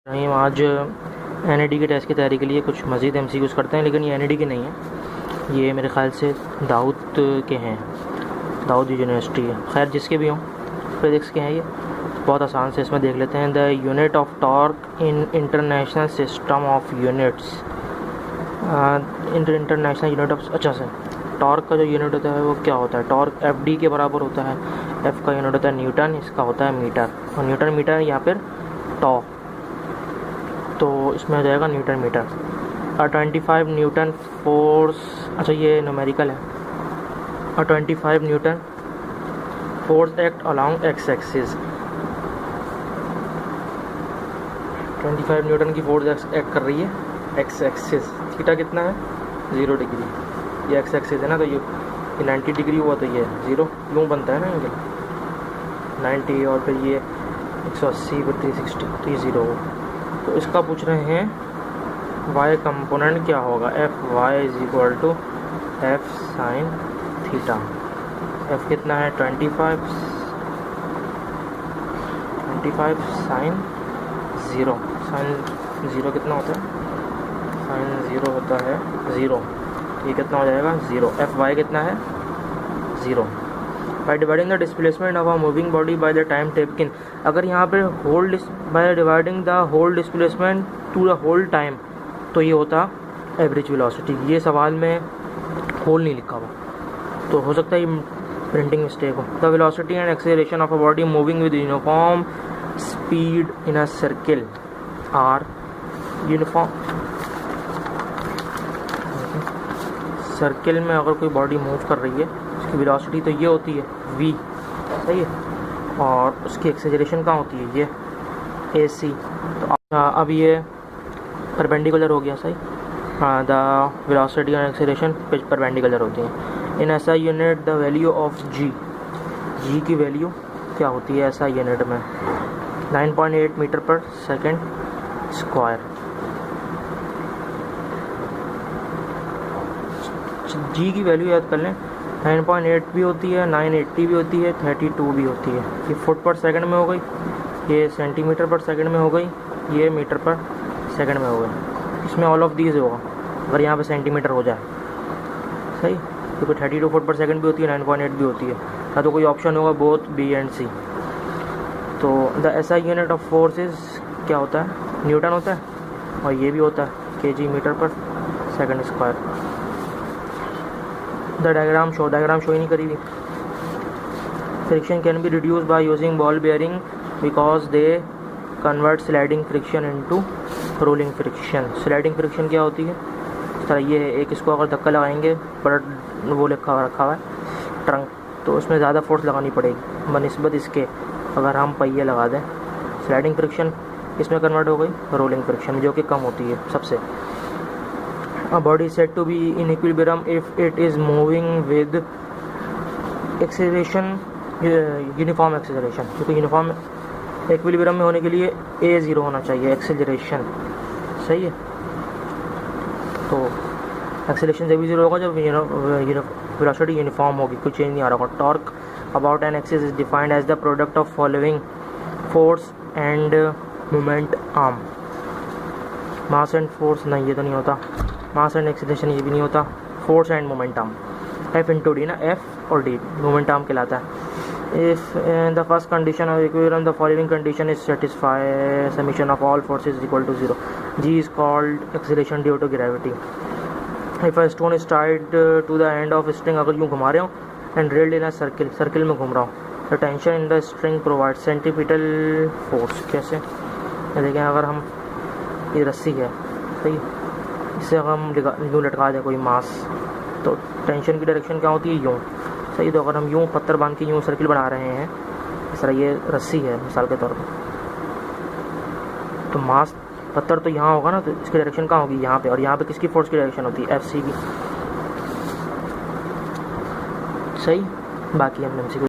हम आज एनईडी के टेस्ट की तैयारी के लिए कुछ मज़ीद एमसीक्यूज़ करते हैं, लेकिन ये एनईडी के नहीं है, ये मेरे ख़्याल से दाऊद के हैं, दाऊद यूनिवर्सिटी है। खैर जिसके भी हों, फिज़िक्स के हैं ये, बहुत आसान से इसमें देख लेते हैं। The unit of torque in international system of units, international unit of, अच्छा से टॉर्क का जो यूनिट होता है वो क्या होता है? टॉर्क एफ के बराबर होता है। एफ का यूनिट होता है न्यूटन, इसका होता है मीटर, और न्यूटन मीटर यहाँ पर टॉ, तो इसमें हो जाएगा न्यूटन मीटर। 25 न्यूटन फोर्स, अच्छा ये न्यूमेरिकल है। 25 Newton force act along x axis, 25 Newton की फोर्स एक्ट कर रही है एक्स एक्सिस। थीटा कितना है? 0 डिग्री। ये एक्स एक्सिस है ना, तो ये 90 डिग्री हुआ, तो ये 0 यूँ बनता है ना एंगल 90, और फिर ये 180 पर 360, तो ये 0 हो। तो इसका पूछ रहे हैं वाई कंपोनेंट क्या होगा? F Y is equal to F sine theta. F कितना है? 25 साइन 0। साइन 0 कितना होता है? साइन 0 होता है 0। ये कितना हो जाएगा? 0। एफ वाई कितना है? 0। By dividing the displacement of a moving body by the time taken, अगर यहाँ पर whole by dividing the whole displacement to the whole time, तो ये होता एवरेज वेलोसिटी। ये सवाल में होल नहीं लिखा हुआ, तो हो सकता है ये प्रिंटिंग मिस्टेक हो। The velocity and acceleration of a body moving with uniform speed in a circle are uniform. Circle में अगर कोई बॉडी मूव कर रही है, उसकी वेलोसिटी तो ये होती है v, सही है, और उसकी एक्सेलरेशन कहाँ होती है? ये ac। तो अब ये परपेंडिकुलर हो गया, सही। हाँ, द वेलोसिटी और एक्सेलरेशन परपेंडिकुलर होती हैं। इन ऐसा unit the value of g की वैल्यू क्या होती है ऐसा यूनिट में? 9.8 मीटर पर सेकेंड स्क्वायर। जी की वैल्यू याद कर लें, 9.8 भी होती है, 980 भी होती है, 32 भी होती है। ये फुट पर सेकंड में हो गई, ये सेंटीमीटर पर सेकंड में हो गई, ये मीटर पर सेकंड में हो गई। इसमें ऑल ऑफ दीज होगा अगर यहाँ पे सेंटीमीटर हो जाए, सही, क्योंकि 32 फुट पर सेकंड भी होती है, 9.8 भी होती है, या तो कोई ऑप्शन होगा बोथ बी एंड सी। तो the SI unit of forces क्या होता है? न्यूटन होता है, और ये भी होता है kg metre per second square. The diagram show ही नहीं करी हुई। Friction can be reduce by using ball bearing because they convert sliding friction into rolling friction. Sliding friction क्या होती है? इस तरह ये है, एक इसको अगर धक्का लगाएंगे, बड़ा वो रखा हुआ है ट्रंक, तो उसमें ज़्यादा फोर्स लगानी पड़ेगी बनिस्बत इसके अगर हम पहिए लगा दें। स्लाइडिंग फ्रिक्शन इसमें कन्वर्ट हो गई रोलिंग फ्रिक्शन, जो कि कम होती है सबसे। A body is said to be in equilibrium if it is moving with acceleration, uniform acceleration, क्योंकि यूनिफॉर्म इक्विलिब्रियम में होने के लिए a 0 होना चाहिए, एक्सेलरेशन, सही है। तो एक्सेलरेशन जब भी 0 होगा जब वेलोसिटी यूनिफॉर्म होगी, कुछ चेंज नहीं आ रहा होगा। Torque about an axis is defined as the product of following force and moment arm. Mass and force, नहीं ये तो नहीं होता। मास एंड एक्सेलरेशन ये भी नहीं होता। Force and momentum, F into D ना, एफ और डी मोमेंटम कहलाता है। If the first condition of equilibrium the following condition is satisfy, summation of all forces is equal to 0, G is called acceleration due to gravity. If a stone is tied to the end of string, अगर यूँ घुमा रहे हो, and whirled in a circle, circle में घूम रहा हूँ, the tension in the string provide centripetal force. कैसे? देखें, अगर हम, ये रस्सी है, सही, इससे अगर हम यूँ लटका दें कोई मास, तो टेंशन की डायरेक्शन क्या होती है? यूँ, सही। तो अगर हम यूँ पत्थर बांध के यूँ सर्किल बना रहे हैं, इस तरह ये रस्सी है मिसाल के तौर पर, तो मास पत्थर तो यहाँ होगा ना, तो इसकी डायरेक्शन कहाँ होगी? यहाँ पे। और यहाँ पे किसकी फोर्स की डायरेक्शन होती है? एफ सी की, सही। बाकी हमने